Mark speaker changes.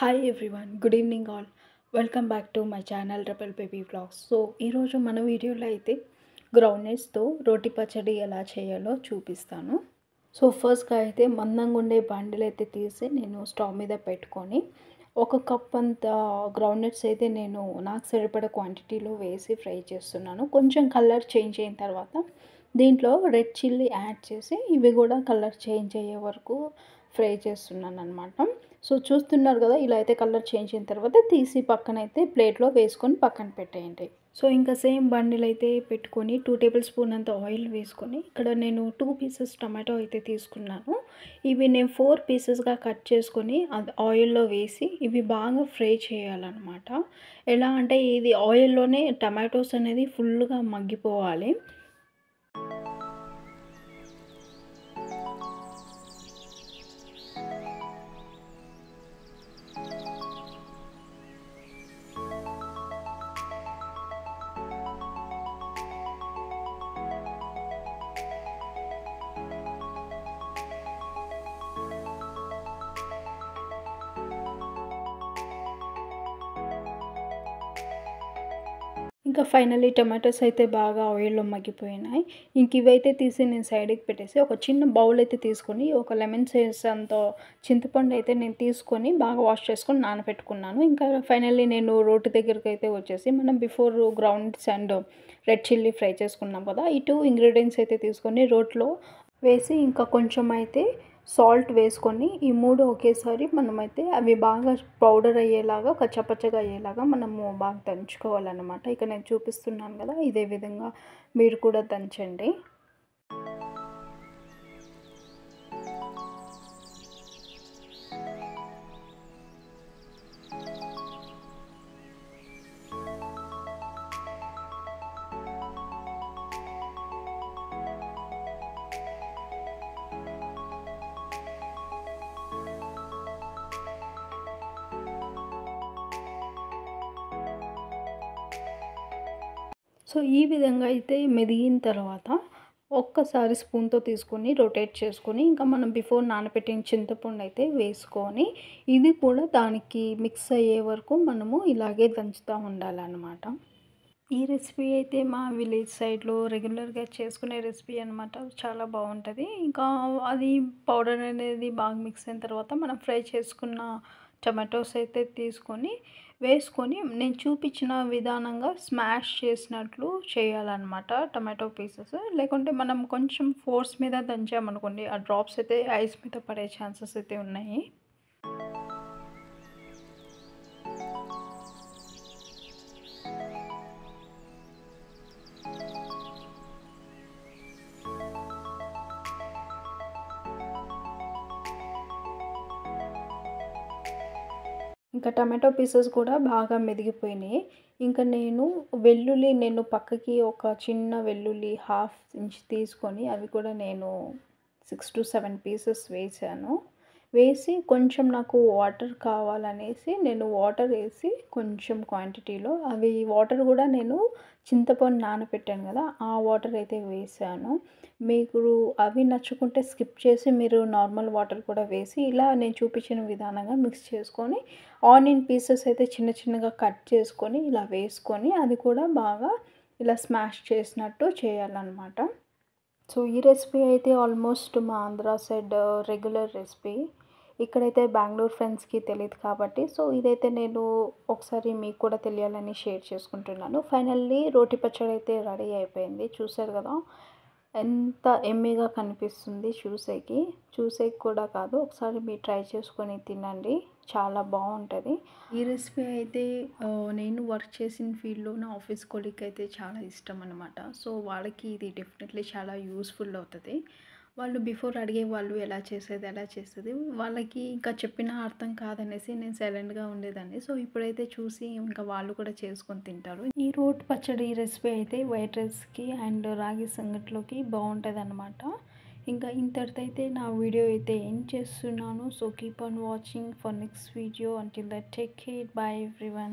Speaker 1: Hi everyone, good evening all. Welcome back to my channel rebel baby vlogs. So ఈరోజు మన వీడియోలో అయితే గ్రౌండ్నట్స్తో రోటి పచ్చడి ఎలా చేయాలో చూపిస్తాను. సో ఫస్ట్గా అయితే మందంగా ఉండే బండిల్ అయితే తీసి నేను స్టవ్ మీద పెట్టుకొని ఒక కప్ అంత గ్రౌండ్నట్స్ అయితే నేను నాకు సరిపడ క్వాంటిటీలో వేసి ఫ్రై చేస్తున్నాను. కొంచెం కలర్ చేంజ్ అయిన తర్వాత దీంట్లో రెడ్ చిల్లీ యాడ్ చేసి ఇవి కూడా కలర్ చేంజ్ అయ్యే వరకు ఫ్రై చేస్తున్నాను అనమాట. సో చూస్తున్నారు కదా, ఇలా అయితే కలర్ చేంజ్ అయిన తర్వాత తీసి పక్కన అయితే ప్లేట్లో వేసుకొని పక్కన పెట్టేయండి. సో ఇంకా సేమ్ బండిల్ అయితే పెట్టుకొని 2 టేబుల్ స్పూన్ అంత ఆయిల్ వేసుకొని ఇక్కడ నేను 2 పీసెస్ టమాటో అయితే తీసుకున్నాను. ఇవి నేను 4 పీసెస్గా కట్ చేసుకొని అది ఆయిల్లో వేసి ఇవి బాగా ఫ్రై చేయాలన్నమాట. ఎలా అంటే ఇది ఆయిల్లోనే టమాటోస్ అనేది ఫుల్గా మగ్గిపోవాలి. ఇంకా ఫైనల్లీ టమాటోస్ అయితే బాగా ఆయిల్లో మగ్గిపోయినాయి. ఇంక ఇవైతే తీసి నేను సైడ్కి పెట్టేసి ఒక చిన్న బౌల్ అయితే తీసుకొని ఒక లెమన్ సైజ్ అంత చింతపండు అయితే నేను తీసుకొని బాగా వాష్ చేసుకొని నానబెట్టుకున్నాను. ఇంకా ఫైనల్లీ నేను రోటి దగ్గరికి అయితే వచ్చేసి మనం before grounds and red chilli fry చేసుకున్నాం కదా, ఈ 2 ఇంగ్రీడియంట్స్ అయితే తీసుకొని రోట్లో వేసి ఇంకా కొంచెం అయితే సాల్ట్ వేసుకొని ఈ 3 ఒకేసారి మనమైతే అవి బాగా పౌడర్ అయ్యేలాగా కచ్చపచ్చగా అయ్యేలాగా మనము బాగా దంచుకోవాలన్నమాట. ఇక నేను చూపిస్తున్నాను కదా, ఇదే విధంగా మీరు కూడా దంచండి. సో ఈ విధంగా అయితే మెదిగిన తర్వాత ఒక్కసారి స్పూన్తో తీసుకొని రొటేట్ చేసుకొని ఇంకా మనం బిఫోర్ నానబెట్టిన చింతపండు అయితే వేసుకొని ఇది కూడా దానికి మిక్స్ అయ్యే వరకు మనము ఇలాగే దంచుతూ ఉండాలన్నమాట. ఈ రెసిపీ అయితే మా విలేజ్ సైడ్లో రెగ్యులర్గా చేసుకునే రెసిపీ అనమాట. చాలా బాగుంటుంది. ఇంకా అది పౌడర్ అనేది బాగా మిక్స్ అయిన తర్వాత మనం ఫ్రై చేసుకున్న టమాటోస్ అయితే తీసుకొని వేసుకొని నేను చూపించిన విధానంగా స్మాష్ చేసినట్లు చేయాలన్నమాట టమాటో పీసెస్. లేకుంటే మనం కొంచెం ఫోర్స్ మీద దంచామనుకోండి, ఆ డ్రాప్స్ అయితే ఐస్ మీద పడే ఛాన్సెస్ అయితే ఉన్నాయి. ఇంకా టమాటో పీసెస్ కూడా బాగా మెదిగిపోయినాయి. ఇంకా నేను పక్కకి ఒక చిన్న వెల్లుల్లి హాఫ్ ఇంచ్ తీసుకొని అవి కూడా నేను 6 to 7 పీసెస్ వేసాను. వేసి కొంచెం నాకు వాటర్ కావాలనేసి నేను వాటర్ వేసి కొంచెం క్వాంటిటీలో అవి వాటర్ కూడా నేను చింతపండు నానబెట్టాను కదా, ఆ వాటర్ అయితే వేసాను. మీకు అవి నచ్చుకుంటే స్కిప్ చేసి మీరు నార్మల్ వాటర్ కూడా వేసి ఇలా నేను చూపించిన విధానంగా మిక్స్ చేసుకొని ఆనియన్ పీసెస్ అయితే చిన్న చిన్నగా కట్ చేసుకొని ఇలా వేసుకొని అది కూడా బాగా ఇలా స్మాష్ చేసినట్టు చేయాలన్నమాట. సో ఈ రెసిపీ అయితే ఆల్మోస్ట్ మా ఆంధ్ర సైడ్ రెగ్యులర్ రెసిపీ. ఇక్కడైతే బెంగళూరు ఫ్రెండ్స్కి తెలియదు కాబట్టి సో ఇదైతే నేను ఒకసారి మీకు కూడా తెలియాలని షేర్ చేసుకుంటున్నాను. ఫైనల్లీ రోటి పచ్చడి అయితే రెడీ అయిపోయింది. చూసారు కదా ఎంత ఎమ్మీగా కనిపిస్తుంది. చూసేకి కూడా కాదు, ఒకసారి మీరు ట్రై చేసుకొని తినండి, చాలా బాగుంటుంది. ఈ రెసిపీ అయితే నేను వర్క్ చేసిన ఫీల్డ్లో నా ఆఫీస్ కొలీగ్కి అయితే చాలా ఇష్టం అనమాట. సో వాళ్ళకి ఇది డెఫినెట్లీ చాలా యూస్ఫుల్ అవుతుంది. వాళ్ళు బిఫోర్ అడిగేవాళ్ళు ఎలా చేసేది వాళ్ళకి ఇంకా చెప్పినా అర్థం కాదనేసి నేను సైలెంట్గా ఉండేదాన్ని. సో ఇప్పుడైతే చూసి ఇంకా వాళ్ళు కూడా చేసుకొని తింటారు. ఈ రోటి పచ్చడి రెసిపీ అయితే వైట్ రైస్కి అండ్ రాగి సంగట్లోకి బాగుంటుంది అనమాట. ఇంకా ఇంతటితో అయితే నా వీడియో అయితే ఎండ్ చేస్తున్నాను. So keep on watching for next video. Until that take care, by everyone.